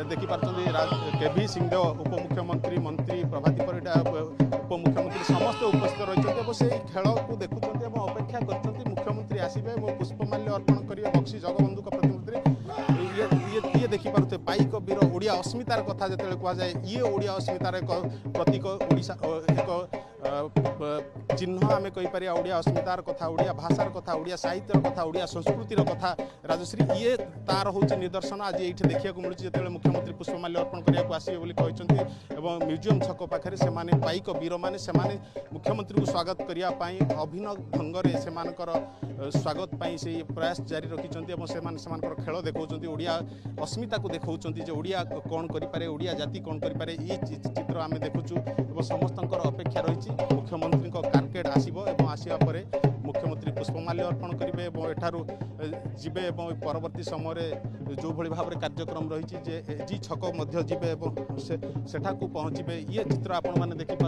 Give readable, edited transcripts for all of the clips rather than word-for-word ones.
देखिपार केभी सिंहदेव उपमुख्यमंत्री मंत्री प्रभाती परिडा उपमुख्यमंत्री समस्ते उपस्थित रही से खेल को देखुं अपेक्षा कर मुख्यमंत्री आसवे पुष्पमाल्य अर्पण करेंगे बक्सी जगबंधु प्रतिमूर्ति ये देखिपे पाइक वीर ओडिया अस्मितार कथा जो कहुए ये ओडिया अस्मितार एक प्रतीक ओडिशा एक चिन्ह आम कहीपर ओडिया अस्मितार कथा ओडिया भाषार कथा ओडिया साहित्यर कथा ओडिया संस्कृतिर कथा राजश्री ये तार हूँ निदर्शन आज ये देखा मिलूँ जो मुख्यमंत्री पुष्पमाल्य अर्पण करने आसवे म्यूजियम छक पाखे से पाइक वीर मैंने मुख्यमंत्री को स्वागत करने अभिनव ढंग से स्वागत से प्रयास जारी रखिंट खेल देखा ओडिया अस्मिता को देखा ओडिया कौन करें ओडिया जाति कौन करें ये चित्र आम देखुचु समस्त अपेक्षा रही मुख्यमंत्री कारकेड आसवा पर मुख्यमंत्री पुष्पमाल्य अर्पण करेंगे जीवे परवर्ती समय जो भाई भाव में कार्यक्रम रही जी छक जी सेठा पहुँचे ये चित्र आपण मैंने देखिपे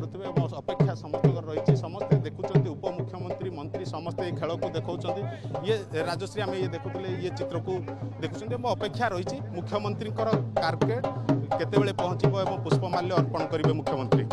अपेक्षा समस्त रही समस्ते देखुं उपमुख्यमंत्री मंत्री समस्ते खेल को देखा ये राजश्री आम ये देखुले ये चित्र को देखुं अपेक्षा रही मुख्यमंत्री कारकेड केतेबेले पहुँचब और पुष्पमाल्य अर्पण करेंगे मुख्यमंत्री।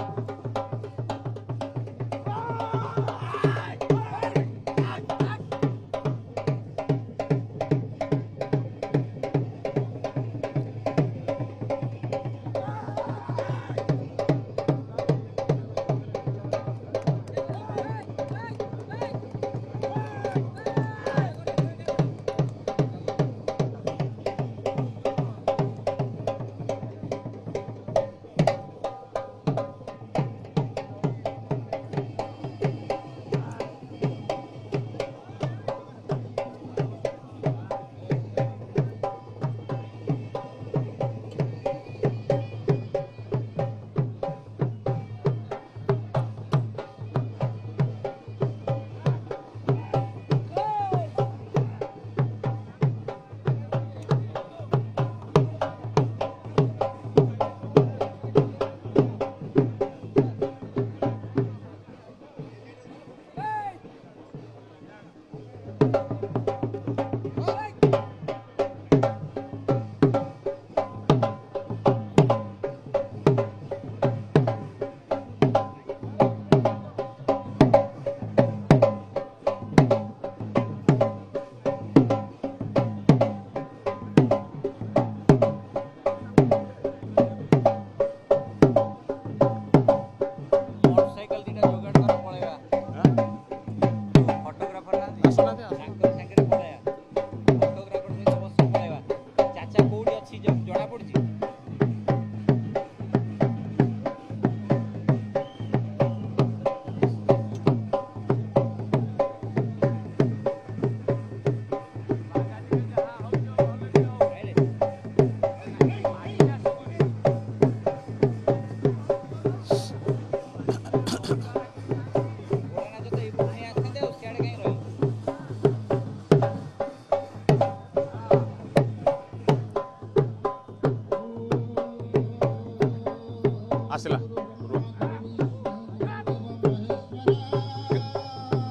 आसला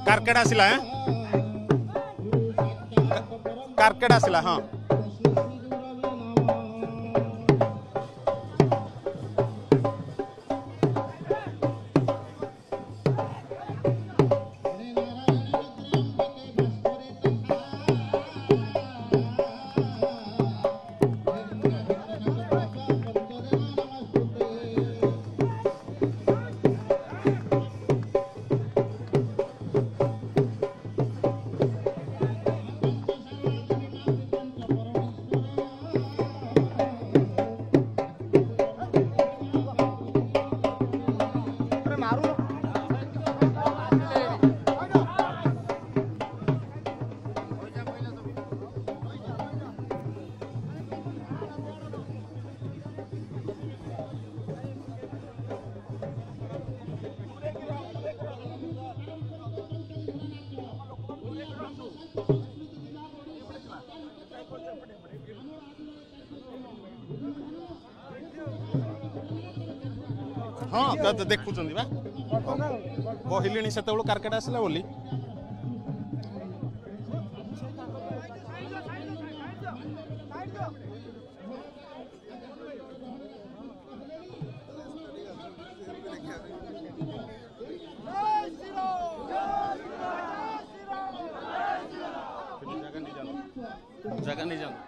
कारकेड आसला कारकेड आसला हाँ हाँ देखुं कहली से कारकेट आसला बोली ଜାଗା ନେଇ ଯାଆନ୍ତୁ।